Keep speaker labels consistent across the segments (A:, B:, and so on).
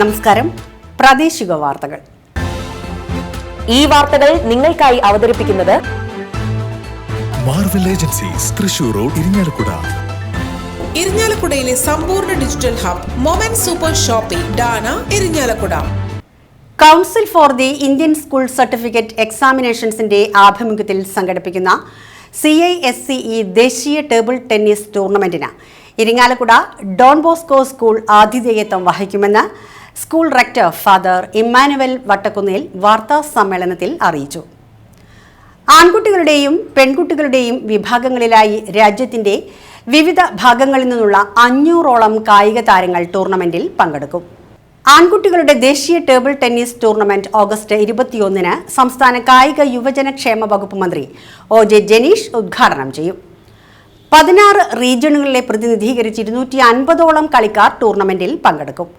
A: നമസ്കാരം. പ്രാദേശിക വാർത്തകൾ.
B: ഈ വാർത്തകൾ നിങ്ങൾക്കായി അവതരിപ്പിക്കുന്നത്
C: Marvel Agencies, Thrissur road, Irinjalakuda.
D: ഇരിങ്ങാലക്കുടയിലെ സമ്പൂർണ്ണ digital hub moment super shopping ഡാന, Irinjalakuda.
A: Council for the Indian school certificate എക്സാമിനേഷൻസിന്റെ ആഭിമുഖ്യത്തിൽ സംഘടിപ്പിക്കുന്ന CISCE ദേശീയ ടേബിൾ ടെന്നീസ് ടൂർണമെന്റിന് ഇരിങ്ങാലക്കുട ഡോൺ ബോസ്കോ സ്കൂൾ ആതിഥേയത്വം വഹിക്കുമെന്ന് school rector father Emmanuel Vattakkunnil വാർത്താ സമ്മേളനത്തിൽ അറിയിച്ചു. ആൺകുട്ടികളുടെയും പെൺകുട്ടികളുടെയും വിഭാഗങ്ങളിലായി രാജ്യത്തിന്റെ വിവിധ ഭാഗങ്ങളിൽ നിന്നുള്ള 500ഓളം കായിക താരങ്ങൾ ടൂർണമെന്റിൽ പങ്കെടുക്കും. ആൺകുട്ടികളുടെ ദേശീയ ടേബിൾ ടെന്നീസ് ടൂർണമെന്റ് ഓഗസ്റ്റ് 21-ന് സംസ്ഥാന കായിക യുവജനക്ഷേമ വകുപ്പ് മന്ത്രി OJ ജനീഷ് ഉദ്ഘാടനം ചെയ്യും. 16 റീജിയണുകളിലെ പ്രതിനിധീകരിച്ച് 250ഓളം കളിക്കാർ ടൂർണമെന്റിൽ പങ്കെടുക്കും.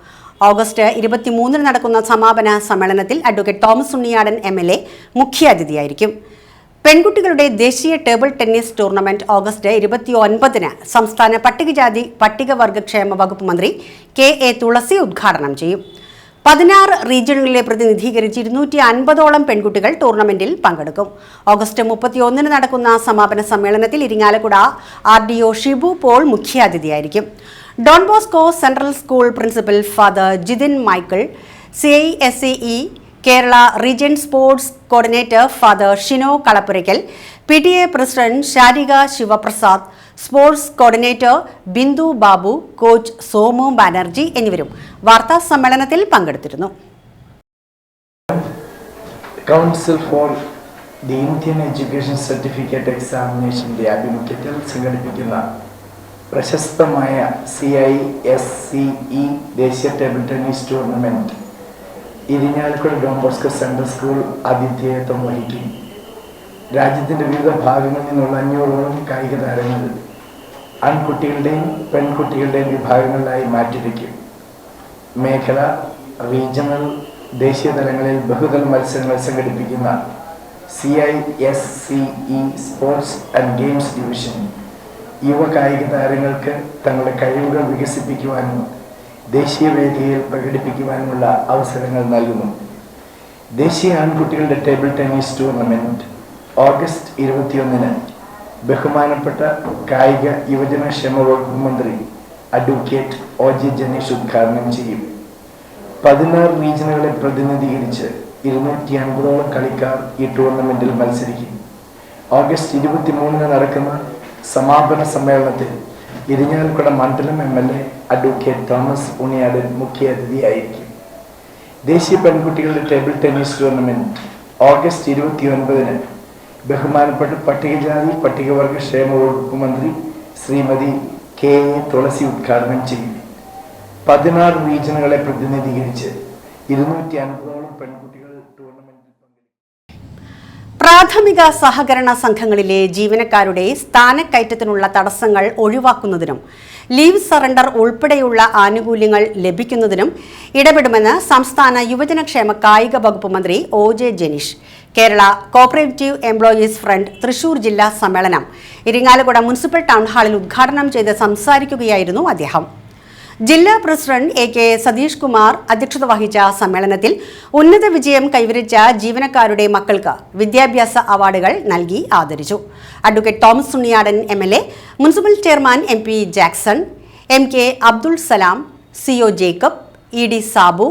A: ഓഗസ്റ്റ് 23-ന് നടക്കുന്ന സമാപന സമ്മേളനത്തിൽ അഡ്വക്കേറ്റ് തോമസ് ഉണ്ണിയാടൻ MLA മുഖ്യാതിഥിയായിരിക്കും. പെൺകുട്ടികളുടെ ദേശീയ ടേബിൾ ടെന്നീസ് ടൂർണമെന്റ് ഓഗസ്റ്റ് 29-ന് സംസ്ഥാന പട്ടികജാതി പട്ടികവർഗക്ഷേമ വകുപ്പ് മന്ത്രി KA തുളസി ഉദ്ഘാടനം ചെയ്യും. 16 റീജിയണുകളിലെ പ്രതിനിധീകരിച്ച് 250ഓളം പെൺകുട്ടികൾ ടൂർണമെന്റിൽ പങ്കെടുക്കും. ഓഗസ്റ്റ് 31-ന് നടക്കുന്ന സമാപന സമ്മേളനത്തിൽ ഇരിങ്ങാലക്കുട RDO ഷിബു പോൾ മുഖ്യാതിഥിയായിരിക്കും. Don Bosco central school principal father Jithin Michael, CISCE Kerala region sports coordinator father Shino Kalappurakkal, PTA president Sarika Sivaprasad, sports coordinator Bindu Babu, coach Somu Banerjee എന്നിവരും വാർത്താ സമ്മേളനത്തിൽ പങ്കെടുത്തിരുന്നു.
E: Council for the Indian education certificate എക്സാമിനേഷന്റെ ആഭിമുഖ്യത്തിൽ സംഘടിപ്പിക്കുന്ന പ്രശസ്തമായ CISCE ദേശീയ table tennis tournament Irinjalakuda Don Bosco central school ആതിഥേയത്വം വഹിക്കും. രാജ്യത്തിന്റെ വിവിധ ഭാഗങ്ങളിൽ നിന്നുള്ള 500ഓളം കായിക താരങ്ങൾ ആൺകുട്ടികളുടെയും പെൺകുട്ടികളുടെയും വിഭാഗങ്ങളിലായി മാറ്റിവെക്കും. മേഖല, റീജിയണൽ, ദേശീയ തലങ്ങളിൽ ബഹുതല മത്സരങ്ങൾ സംഘടിപ്പിക്കുന്ന CISCE sports and games division യുവ കായിക താരങ്ങൾക്ക് തങ്ങളുടെ കഴിവുകൾ വികസിപ്പിക്കുവാനും ദേശീയ വേദിയിൽ പ്രകടിപ്പിക്കുവാനുമുള്ള അവസരങ്ങൾ നൽകുന്നു. ദേശീയ ആൺകുട്ടികളുടെ ടേബിൾ ടെന്നീസ് ടൂർണമെന്റ് ഓഗസ്റ്റ് 21-ന് ബഹുമാനപ്പെട്ട കായിക യുവജനക്ഷേമ വകുപ്പ് മന്ത്രി അഡ്വക്കേറ്റ് OJ ജനീഷ് ഉദ്ഘാടനം ചെയ്യും. 16 റീജിയനുകളെ പ്രതിനിധീകരിച്ച് 250ഓളം കളിക്കാർ ഈ ടൂർണമെന്റിൽ മത്സരിക്കും. ഓഗസ്റ്റ് 23-ന് നടക്കുന്ന സമാപന സമ്മേളനത്തിൽ ഇരിങ്ങാലക്കുട മണ്ഡലം MLA അഡ്വക്കേറ്റ് തോമസ് ഉണ്ണിയാടൻ മുഖ്യാതിഥിയായിരിക്കും. ദേശീയ പെൺകുട്ടികളുടെ ടേബിൾ ടെന്നീസ് ടൂർണമെന്റ് ഓഗസ്റ്റ് 29-ന് ബഹുമാനപ്പെട്ട പട്ടികജാതി പട്ടികവർഗ ക്ഷേമ വകുപ്പ് മന്ത്രി ശ്രീമതി KA തുളസി ഉദ്ഘാടനം ചെയ്യും. 16 റീജിയനുകളെ പ്രതിനിധീകരിച്ച് 250ഓളം പെൺകുട്ടികൾ ടൂർണമെന്റിൽ പങ്കെടുക്കും.
A: പ്രാഥമിക സഹകരണ സംഘങ്ങളിലെ ജീവനക്കാരുടെ സ്ഥാനക്കയറ്റത്തിനുള്ള തടസ്സങ്ങൾ ഒഴിവാക്കുന്നതിനും ലീവ് സറണ്ടർ ഉൾപ്പെടെയുള്ള ആനുകൂല്യങ്ങൾ ലഭിക്കുന്നതിനും ഇടപെടുമെന്ന് സംസ്ഥാന യുവജനക്ഷേമ കായിക വകുപ്പ് മന്ത്രി OJ Janeesh. Kerala cooperative employees front Thrissur ജില്ലാ സമ്മേളനം ഇരിങ്ങാലക്കുട മുനിസിപ്പൽ ടൗൺ ഹാളിൽ ഉദ്ഘാടനം ചെയ്ത് സംസാരിക്കുകയായിരുന്നു അദ്ദേഹം. ജില്ലാ പ്രസിഡന്റ് AK സതീഷ് കുമാർ അധ്യക്ഷത വഹിച്ച സമ്മേളനത്തിൽ ഉന്നത വിജയം കൈവരിച്ച ജീവനക്കാരുടെ മക്കൾക്ക് വിദ്യാഭ്യാസ അവാർഡുകൾ നൽകി ആദരിച്ചു. Advocate Thomas Unniyadan MLA, municipal chairman MP Jackson, MK Abdul Salam, CO Jacob, ED Sabu,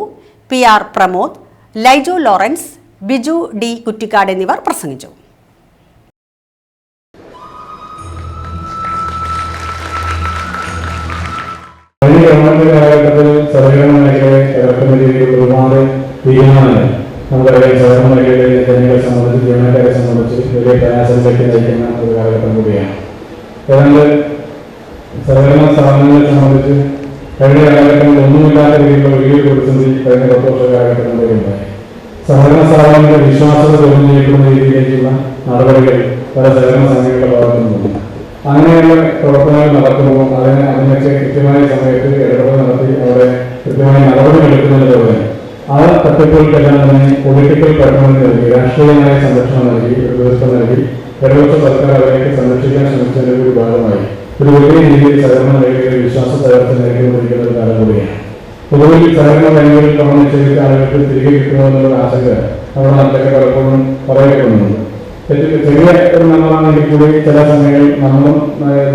A: PR Pramod, Laijo Lawrence, Biju D Kuttikkad എന്നിവർ പ്രസംഗിച്ചു.
F: ഗവൺമെന്റ് കാലഘട്ടത്തിൽ സഹകരണ മേഖലയെ തകർക്കുന്ന രീതിയിലുള്ള ഒരുപാട് തീരുമാനങ്ങൾ നമുക്കറിയാം. സഹകരണ മേഖലയിലെ ജനങ്ങളെ സംബന്ധിച്ച്, ജീവനക്കാരെ സംബന്ധിച്ച് വലിയ പ്രയാസത്തിലേക്ക് നയിക്കുന്ന ഒരു കാലഘട്ടം കൂടിയാണ്. ഏതാണ്ട് സഹകരണ സ്ഥാപനങ്ങളെ സംബന്ധിച്ച് കഴിഞ്ഞ കാലഘട്ടങ്ങളിൽ ഒന്നുമില്ലാത്ത രീതിയിലുള്ള വലിയ പ്രതിസന്ധി കഴിഞ്ഞ 10 വർഷ കാലഘട്ടങ്ങളിലുണ്ടായി. സഹകരണ സ്ഥാപനങ്ങളുടെ വിശ്വാസത തോന്നിയിരിക്കുന്ന രീതിയിലേക്കുള്ള നടപടികൾ പല സഹകരണ സംഘങ്ങളുടെ ഭാഗത്തുനിന്നുണ്ട്. അങ്ങനെയുള്ള പ്രവർത്തനങ്ങൾ നടക്കുമ്പോൾ അതിനൊക്കെ കൃത്യമായ സമയത്ത് ഇടപെടൽ നടത്തി അവിടെ കൃത്യമായ നടപടികളെടുക്കുന്നതിലൂടെ ആ തട്ടിപ്പുകൾക്കെല്ലാം തന്നെ പൊളിറ്റിക്കൽ പരമാവധി നൽകി, രാഷ്ട്രീയമായ സംരക്ഷണം നൽകി, പ്രതിപക്ഷം നൽകി ഇടതുപക്ഷ സർക്കാർ അവരെയൊക്കെ സംരക്ഷിക്കാൻ ശ്രമിച്ചതിന്റെ ഒരു ഭാഗമായി ഒരു വലിയ രീതിയിൽ സഹകരണ മേഖലയിൽ വിശ്വാസ തകർച്ച നേരിട്ടുകൊണ്ടിരിക്കുന്ന ഒരു കാലം കൂടിയാണ്. പൊതുവിൽ സഹകരണ ബാങ്കുകളിൽ പണം നിക്ഷേപിച്ച ആളുകൾക്ക് തിരികെ കിട്ടുമോ എന്നുള്ള ആശങ്ക നമ്മുടെ നാട്ടിലൊക്കെ പലപ്പോഴും പറയപ്പെടുന്നുണ്ട്. ചെറിയ ഒരു നമ്പറാണെങ്കിൽ കൂടി ചില സമയങ്ങളിൽ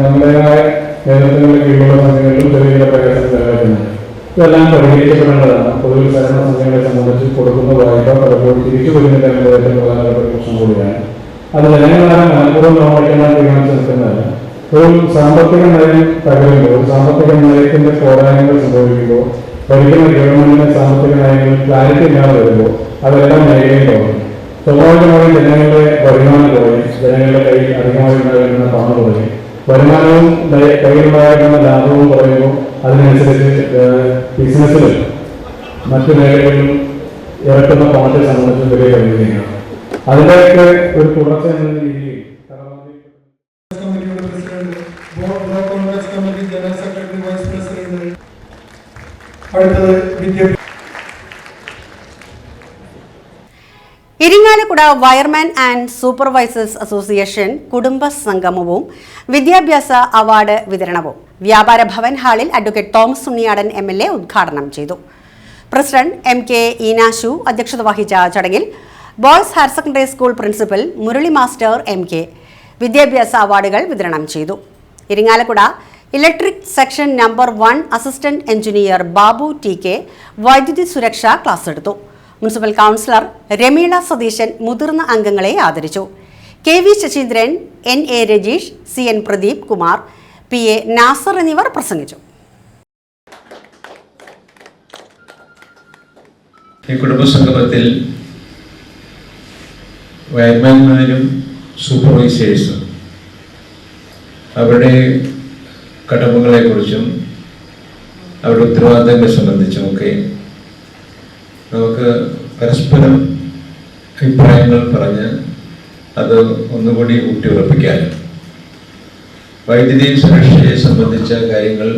F: നമ്മുടേതായ നേതൃത്വങ്ങളുടെ കീഴിലുള്ള സമയങ്ങളിലും ചെറിയ ചില പ്രയാസം നിലനിൽക്കുന്നുണ്ട്. ഇതെല്ലാം പരിഹരിക്കപ്പെടേണ്ടതാണ്. പൊതുവിൽ സഹകരണ സംഘങ്ങളെ സംബന്ധിച്ച് കൊടുക്കുന്ന വായ്പ പലപ്പോഴും തിരിച്ചു വരുന്നില്ല എന്നത് ഏറ്റവും പ്രധാനപ്പെട്ട ഒരു പ്രശ്നം കൂടിയാണ്. അത് ജനങ്ങളാണ് മനഃപൂർവ്വം നോക്കാൻ തീരുമാനിച്ചു നിൽക്കുന്നതല്ല. ഒരു സാമ്പത്തിക നയം തകരുമ്പോൾ, സാമ്പത്തിക നയത്തിന്റെ പോരായ്മകൾ സംഭവിക്കുമ്പോൾ, ഭരിക്കുന്ന ഗവൺമെന്റിന്റെ സാമ്പത്തിക നയങ്ങളിൽ ക്ലാരിറ്റി ഇല്ലാതെ വരുമ്പോൾ അതെല്ലാം മേഖലയിൽ തുടങ്ങും. സ്വാഭാവികമായും ജനങ്ങളുടെ വരുമാനം കുറയും, ജനങ്ങളുടെ കയ്യിൽ അധികമായി ഉണ്ടാകുന്ന പണം കുറയും, വരുമാനവും കയ്യിലുണ്ടാകുന്ന ലാഭവും കുറയുമ്പോൾ അതിനനുസരിച്ച് ബിസിനസ്സിലും മറ്റു മേഖലകളിലും ഇറക്കുന്ന പണത്തെ സംബന്ധിച്ച് വലിയ കഴിയുകയാണ്. അതിൻ്റെയൊക്കെ ഒരു തുടർച്ച എന്ന രീതിയിൽ
A: Irinjalakuda wireman and supervisors association കുടുംബ സംഗമവും വിദ്യാഭ്യാസ അവാർഡ് വിതരണവും വ്യാപാര ഭവൻ ഹാളിൽ അഡ്വക്കേറ്റ് തോമസ് ഉണ്ണിയാടൻ MLA ഉദ്ഘാടനം ചെയ്തു. പ്രസിഡന്റ് MK ഈനാശു അധ്യക്ഷത വഹിച്ച ചടങ്ങിൽ boys higher secondary school principal Murali master MK വിദ്യാഭ്യാസ അവാർഡുകൾ വിതരണം ചെയ്തു. Irinjalakuda electric section number 1 assistant engineer Babu TK വൈദ്യുതി സുരക്ഷ ക്ലാസ് എടുത്തു. മുനിസിപ്പൽ കൗൺസിലർ രമീള സതീശൻ മുതിർന്ന അംഗങ്ങളെ ആദരിച്ചു. KV Saseendran, NA Rajeesh, CN Pradeep Kumar, PA Nasar എന്നിവർ പ്രസംഗിച്ചു.
G: ഈ കുടുംബസംഗമത്തിൽ വയർമാൻമാരും സൂപ്പർവൈസേഴ്സും അവരുടെ കടമകളെക്കുറിച്ചും അവരുടെ ഉത്തരവാദിത്തങ്ങളെ സംബന്ധിച്ചുമൊക്കെ നമുക്ക് പരസ്പരം അഭിപ്രായങ്ങൾ പറഞ്ഞ് അത് ഒന്നുകൂടി ഊട്ടിയുറപ്പിക്കാനും വൈദ്യുതി സുരക്ഷയെ സംബന്ധിച്ച കാര്യങ്ങൾ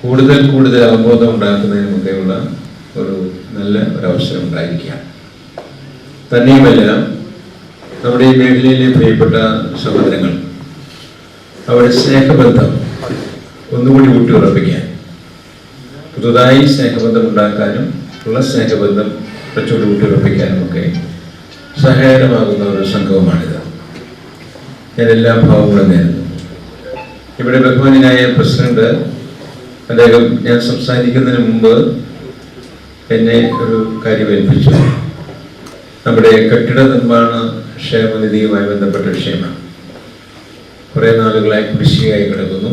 G: കൂടുതൽ അവബോധം ഉണ്ടാക്കുന്നതിനുമൊക്കെയുള്ള ഒരു നല്ല ഒരവസരം ഉണ്ടായിരിക്കുകയാണ്. തന്നെയുമല്ല, നമ്മുടെ ഈ മേഖലയിലെ പ്രിയപ്പെട്ട സഹോദരങ്ങൾ അവരുടെ സ്നേഹബന്ധം ഒന്നുകൂടി ഊട്ടിയുറപ്പിക്കാൻ, പുതുതായി സ്നേഹബന്ധം ഉണ്ടാക്കാനും ഉള്ള സ്നേഹബന്ധം കുറച്ചുകൂടി ഊട്ടിയുറപ്പിക്കാനും ഒക്കെ സഹായകരമാകുന്ന ഒരു സംഘവുമാണിത്. ഞാൻ എല്ലാ ഭാവങ്ങളും നേരുന്നു. ഇവിടെ ബഹുമാന്യനായ പ്രസിഡന്റ് അദ്ദേഹം ഞാൻ സംസാരിക്കുന്നതിന് മുമ്പ് എന്നെ ഒരു കാര്യം ഏൽപ്പിച്ചു. നമ്മുടെ കെട്ടിട നിർമ്മാണ ക്ഷേമനിധിയുമായി ബന്ധപ്പെട്ട വിഷയമാണ്. കുറേ നാളുകളായി കുടിശ്ശികയായി കിടക്കുന്നു.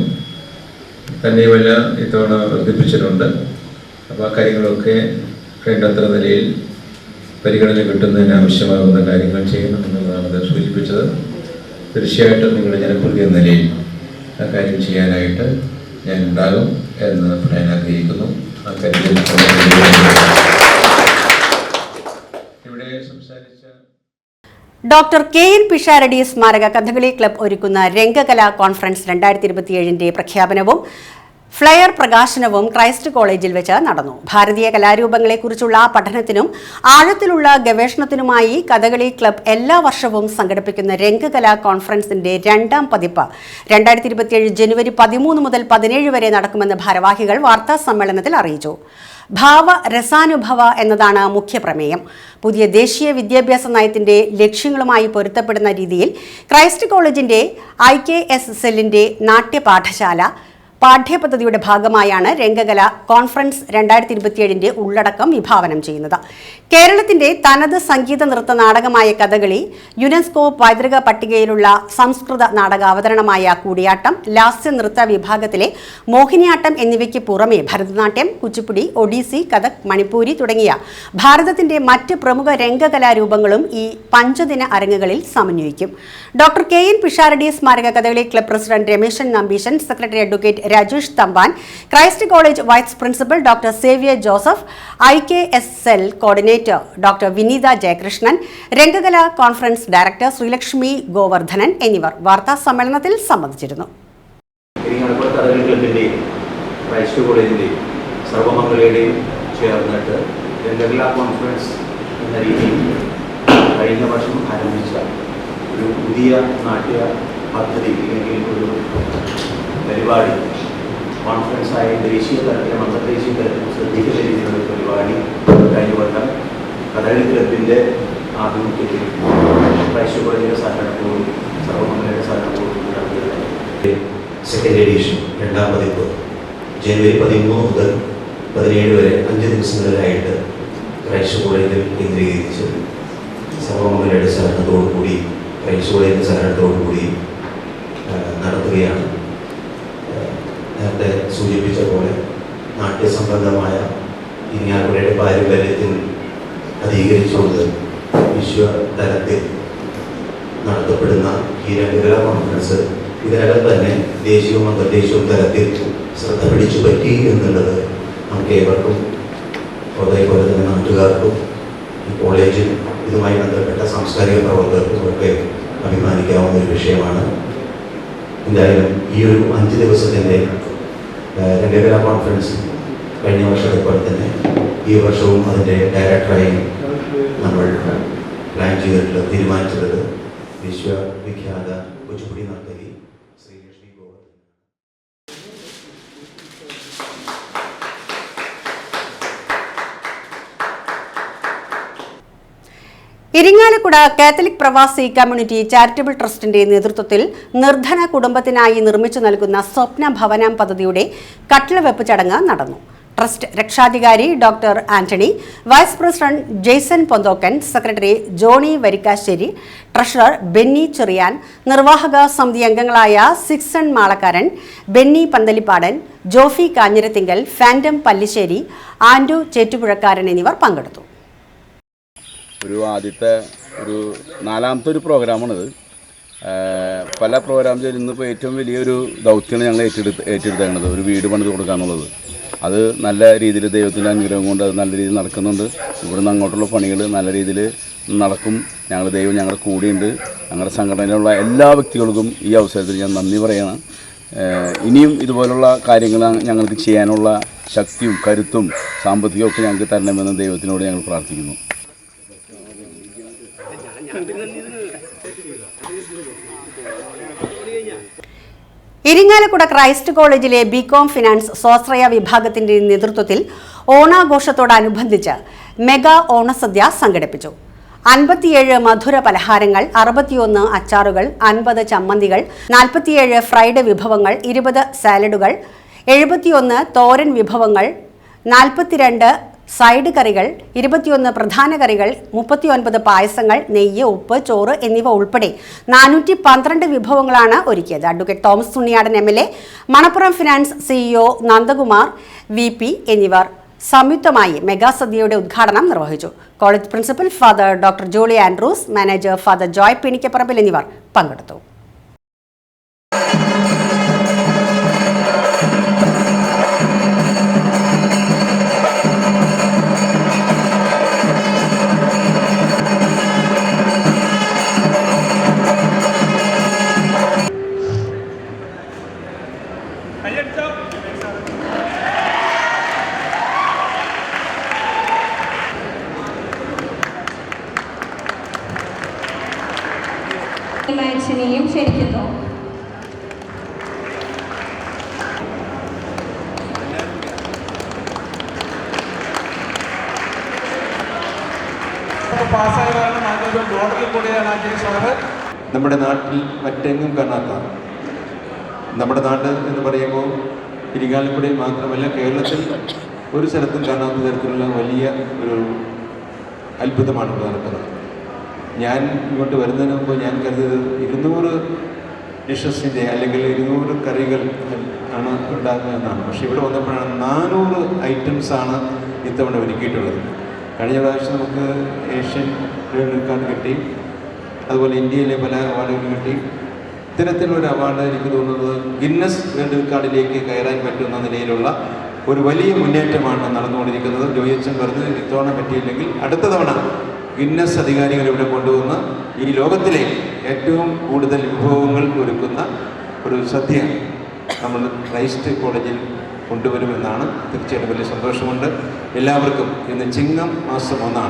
G: തന്നെയുമല്ല, ഇത്തവണ വർദ്ധിപ്പിച്ചിട്ടുണ്ട്. അപ്പോൾ ആ കാര്യങ്ങളൊക്കെ വേണ്ടത്ര നിലയിൽ പരിഗണന കിട്ടുന്നതിന് ആവശ്യമാകുന്ന കാര്യങ്ങൾ ചെയ്യണമെന്നുള്ളതാണ് അത് സൂചിപ്പിച്ചത്. തീർച്ചയായിട്ടും നിങ്ങളുടെ ജനപ്രതി എന്ന നിലയിൽ ആ കാര്യം ചെയ്യാനായിട്ട് ഞാൻ ഉണ്ടാകും എന്ന് പറയാൻ ആഗ്രഹിക്കുന്നു. ആ കാര്യത്തിൽ ഇവിടെ സംസാരിച്ച
A: ഡോക്ടർ KN പിഷാരടി സ്മാരക കഥകളി ക്ലബ് ഒരുക്കുന്ന രംഗകലാ കോൺഫറൻസ് 2027 പ്രഖ്യാപനവും ഫ്ലയർ പ്രകാശനവും ക്രൈസ്റ്റ് കോളേജിൽ വെച്ച് നടന്നു. ഭാരതീയ കലാരൂപങ്ങളെക്കുറിച്ചുള്ള പഠനത്തിനും ആഴത്തിലുള്ള ഗവേഷണത്തിനുമായി കഥകളി ക്ലബ് എല്ലാ വർഷവും സംഘടിപ്പിക്കുന്ന രംഗകലാ കോൺഫറൻസിന്റെ 2ാം പതിപ്പ് 2027 ജനുവരി 13 മുതൽ 17 വരെ നടക്കുമെന്ന് ഭാരവാഹികൾ വാർത്താ സമ്മേളനത്തിൽ അറിയിച്ചു. ഭാവരസാനുഭവ എന്നതാണ് മുഖ്യ പ്രമേയം. പുതിയ ദേശീയ വിദ്യാഭ്യാസ നയത്തിന്റെ ലക്ഷ്യങ്ങളുമായി പൊരുത്തപ്പെടുന്ന രീതിയിൽ ക്രൈസ്റ്റ് കോളേജിന്റെ IKS സെല്ലിന്റെ നാട്യപാഠശാല പാഠ്യപദ്ധതിയുടെ ഭാഗമായാണ് രംഗകല കോൺഫറൻസ് 2027 ഉള്ളടക്കം വിഭാവനം ചെയ്യുന്നത്. കേരളത്തിന്റെ തനത് സംഗീത നൃത്ത നാടകമായ കഥകളി, യുനെസ്കോ പൈതൃക പട്ടികയിലുള്ള സംസ്കൃത നാടക അവതരണമായ കൂടിയാട്ടം, ലാസ്യ നൃത്ത വിഭാഗത്തിലെ മോഹിനിയാട്ടം എന്നിവയ്ക്ക് പുറമെ ഭരതനാട്യം, കുച്ചിപ്പുടി, ഒഡീസി, കഥക്, മണിപ്പൂരി തുടങ്ങിയ ഭാരതത്തിന്റെ മറ്റ് പ്രമുഖ രംഗകലാരൂപങ്ങളും ഈ പഞ്ചദിന അരങ്ങുകളിൽ സമന്വയിക്കും. ഡോക്ടർ KN പിഷാരടി സ്മാരക Kathakali club president Rameshan Nambeesan, secretary advocate Rajesh Thampan, Christ college vice principal doctor Xavier Joseph, IKS cell coordinator doctor Vineetha Jayakrishnan, Rangakala conference director Sreelakshmi Govardhanan എന്നിവർ വാർത്താ സമ്മേളനത്തിൽ സംബന്ധിച്ചിരുന്നു.
H: ക്രൈസ്റ്റ് കോളേജിന്റെയും സർവമംഗലയുടെയും ചേർന്നിട്ട് രംഗകലാ കോൺഫറൻസ് എന്ന രീതിയിൽ കഴിഞ്ഞ വർഷം ആരംഭിച്ച ഒരു പുതിയ നാട്യ പദ്ധതി അല്ലെങ്കിൽ ഒരു പരിപാടി കോൺഫറൻസായ ദേശീയ തലത്തിലും അന്തർദേശീയ തലത്തിലും ശ്രദ്ധിക്കുന്ന രീതിയിലുള്ള പരിപാടി കഴിഞ്ഞ കൊല്ലം കഥകളി ക്ലബിൻ്റെ ആഭിമുഖ്യത്തിൽ ക്രൈസ്റ്റ് കോളേജിൻ്റെ സഹകരണത്തോടും സർവമംഗലയുടെ സഹകരണത്തോടും നടത്തിയത്
I: സെക്കൻഡ് എഡിഷൻ 2ാം പതിപ്പ് ജനുവരി 13 മുതൽ 17 വരെ 5 ദിവസങ്ങളിലായിട്ട് ക്രൈസ്റ്റ് കോളേജിൽ കേന്ദ്രീകരിച്ച് സർവമംഗലയുടെ സഹകരണത്തോടുകൂടി ക്രൈസ്റ്റ് കോളേജിൻ്റെ സഹകരണത്തോടുകൂടി നടത്തുകയാണ്. നേരത്തെ സൂചിപ്പിച്ച പോലെ നാട്യസംബന്ധമായ ഇരിങ്ങാലക്കുടയുടെ പാരമ്പര്യത്തിൽ അധികരിച്ചുകൊണ്ട് വിശ്വതലത്തിൽ നടത്തപ്പെടുന്ന ഈ 2 കലാ കോൺഫറൻസ് ഇതിനകം തന്നെ ദേശീയവും അന്തർദേശീയവും തലത്തിൽ ശ്രദ്ധ പിടിച്ചു പറ്റി എന്നുള്ളത് നമുക്ക് ഏവർക്കും അതേപോലെ തന്നെ നാട്ടുകാർക്കും ഈ കോളേജിൽ ഇതുമായി ബന്ധപ്പെട്ട സാംസ്കാരിക പ്രവർത്തകർക്കും ഒക്കെ അഭിമാനിക്കാവുന്ന ഒരു വിഷയമാണ്. എന്തായാലും ഈ ഒരു 5 ദിവസത്തിൻ്റെ 2 കലാ കോൺഫറൻസ് കഴിഞ്ഞ വർഷത്തെ പോലെ തന്നെ ഈ വർഷവും അതിൻ്റെ ഡയറക്ടറായി നമ്മൾ പ്ലാൻ ചെയ്തിട്ടുള്ളത് തീരുമാനിച്ചിട്ടുള്ളത് വിശ്വവിഖ്യാത കുച്ചിപ്പുടി നർത്തകി ശ്രീലക്ഷ്മി ഗോവർദ്ധൻ.
A: ഇരിങ്ങാലക്കുട കാത്തലിക് പ്രവാസി കമ്മ്യൂണിറ്റി ചാരിറ്റബിൾ ട്രസ്റ്റിന്റെ നേതൃത്വത്തിൽ നിർധന കുടുംബത്തിനായി നിർമ്മിച്ചു നൽകുന്ന സ്വപ്ന ഭവനം പദ്ധതിയുടെ കട്ടിളവെപ്പ് ചടങ്ങ് നടന്നു. ട്രസ്റ്റ് രക്ഷാധികാരി doctor Antony, vice president Jaison Ponthokkan, secretary Johny Varikkassery, treasurer Benny Cheriyan, നിർവാഹക സമിതി അംഗങ്ങളായ സിക്സൺ മാളക്കാരൻ, ബെന്നി പന്തലിപ്പാടൻ, ജോഫി കാഞ്ഞിരത്തിങ്കൽ, ഫാൻഡം പല്ലിശ്ശേരി, ആൻഡു ചേറ്റുപുഴക്കാരൻ എന്നിവർ പങ്കെടുത്തു.
J: ആദ്യത്തെ 4ാമത്തെ പ്രോഗ്രാമാണിത്. പല പ്രോഗ്രാം ചെയ്ത് ഇന്നിപ്പോൾ ഏറ്റവും വലിയൊരു ദൗത്യമാണ് ഞങ്ങൾ ഏറ്റെടുത്തേക്കുന്നത്, ഒരു വീട് പണിത് കൊടുക്കുക എന്നുള്ളത്. അത് നല്ല രീതിയിൽ ദൈവത്തിൻ്റെ അനുഗ്രഹം കൊണ്ട് അത് നല്ല രീതിയിൽ നടക്കുന്നുണ്ട്. ഇവിടുന്ന് അങ്ങോട്ടുള്ള പണികൾ നല്ല രീതിയിൽ നടക്കും. ദൈവം ഞങ്ങളുടെ കൂടെയുണ്ട്. ഞങ്ങളുടെ സംഘടനയിലുള്ള എല്ലാ വ്യക്തികൾക്കും ഈ അവസരത്തിൽ ഞാൻ നന്ദി പറയണം. ഇനിയും ഇതുപോലുള്ള കാര്യങ്ങൾ ഞങ്ങൾക്ക് ചെയ്യാനുള്ള ശക്തിയും കരുത്തും സാമ്പത്തികവും ഒക്കെ ഞങ്ങൾക്ക് തരണമെന്ന് ദൈവത്തിനോട് ഞങ്ങൾ പ്രാർത്ഥിക്കുന്നു.
A: ഇരിങ്ങാലക്കുട ക്രൈസ്റ്റ് കോളേജിലെ ബികോം ഫിനാൻസ് സ്വാശ്രയ വിഭാഗത്തിന്റെ നേതൃത്വത്തിൽ ഓണാഘോഷത്തോടനുബന്ധിച്ച് മെഗാ ഓണസദ്യ സംഘടിപ്പിച്ചു. 57 മധുര പലഹാരങ്ങൾ, 61 അച്ചാറുകൾ, 50 ചമ്മന്തികൾ, 47 ഫ്രൈഡ് വിഭവങ്ങൾ, 20 സാലഡുകൾ, 71 തോരൻ വിഭവങ്ങൾ, 42 സൈഡ് കറികൾ, 21 പ്രധാന കറികൾ, 39 പായസങ്ങൾ, നെയ്യ്, ഉപ്പ്, ചോറ് എന്നിവ ഉൾപ്പെടെ 412 വിഭവങ്ങളാണ് ഒരുക്കിയത്. Advocate Thomas Thuniyadan MLA, Manappuram finance CEO Nandakumar VP എന്നിവർ സംയുക്തമായി മെഗാസദ്യയുടെ ഉദ്ഘാടനം നിർവഹിച്ചു. College principal father doctor Jolly Andrews, manager father Joy Pinikkaparambil എന്നിവർ പങ്കെടുത്തു.
K: മാൻഷനെയും ക്ഷണിക്കുന്നു.
L: നമ്മുടെ നാട്ടിൽ മറ്റെങ്ങും കാണാത്ത, നമ്മുടെ നാട് എന്ന് പറയുമ്പോൾ ഇരിങ്ങാലക്കുടയിൽ മാത്രമല്ല കേരളത്തിൽ ഒരു സ്ഥലത്തും കാണാത്ത തരത്തിലുള്ള വലിയ ഒരു അത്ഭുതമാണ് ഇവിടെ നടക്കുന്നത്. ഞാൻ ഇങ്ങോട്ട് വരുന്നതിന് മുമ്പ് ഞാൻ കരുതിയത് 200 ഡിഷസിൻ്റെ അല്ലെങ്കിൽ 200 കറികൾ ആണ് ഉണ്ടാക്കുന്നതെന്നാണ്. പക്ഷേ ഇവിടെ വന്നപ്പോഴാണ് 400 ഐറ്റംസാണ് ഇത്തവണ ഒരുക്കിയിട്ടുള്ളത്. കഴിഞ്ഞ പ്രാവശ്യം നമുക്ക് ഏഷ്യൻ വേൾഡ് റെക്കോർഡ് കിട്ടി, അതുപോലെ ഇന്ത്യയിലെ പല അവാർഡുകൾ കിട്ടി. ഇത്തരത്തിലൊരു അവാർഡ് എനിക്ക് തോന്നുന്നത് ഗിന്നസ് വേൾഡ് റെക്കോർഡിലേക്ക് കയറാൻ പറ്റുന്ന നിലയിലുള്ള ഒരു വലിയ മുന്നേറ്റമാണ് നടന്നുകൊണ്ടിരിക്കുന്നത്. ജോയിച്ചൻ പറഞ്ഞ് ഇത്തവണ പറ്റിയില്ലെങ്കിൽ അടുത്ത തവണ ഗിന്നസ് അധികാരികൾ ഇവിടെ കൊണ്ടുവന്ന് ഈ ലോകത്തിലെ ഏറ്റവും കൂടുതൽ വിഭവങ്ങൾ ഒരുക്കുന്ന ഒരു സദ്യ നമ്മൾ ക്രൈസ്റ്റ് കോളേജിൽ കൊണ്ടുവരുമെന്നാണ്. തീർച്ചയായിട്ടും വലിയ സന്തോഷമുണ്ട്. എല്ലാവർക്കും ഇന്ന് ചിങ്ങം മാസം 1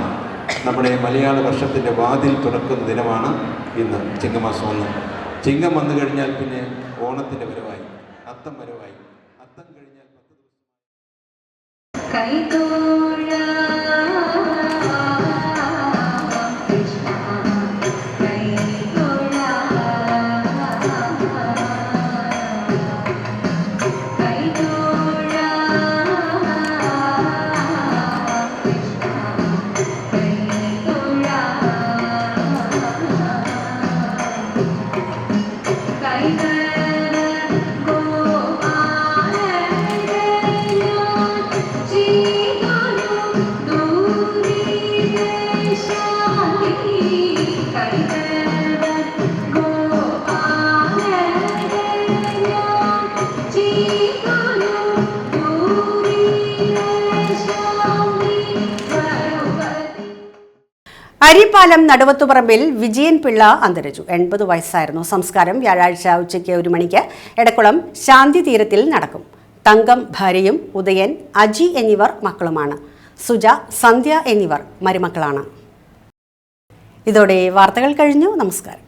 L: നമ്മുടെ മലയാള വർഷത്തിൻ്റെ വാതിൽ തുറക്കുന്ന ദിനമാണ് ഇന്ന് ചിങ്ങമാസം 1. ചിങ്ങം വന്നു കഴിഞ്ഞാൽ പിന്നെ ഓണത്തിൻ്റെ വരവായി, അത്തം വരവായി. അത്തം കഴിഞ്ഞ്
A: അരിപ്പാലം നടുവത്തുപറമ്പിൽ വിജയൻ പിള്ള അന്തരിച്ചു. 80 വയസ്സായിരുന്നു. സംസ്കാരം വ്യാഴാഴ്ച ഉച്ചയ്ക്ക് 1 മണിക്ക് എടക്കുളം ശാന്തി തീരത്തിൽ നടക്കും. തങ്കം ഭാര്യയും ഉദയൻ, അജി എന്നിവർ മക്കളുമാണ്. സുജ, സന്ധ്യ എന്നിവർ മരുമക്കളാണ്. ഇതോടെ വാർത്തകൾ കഴിഞ്ഞു. നമസ്കാരം.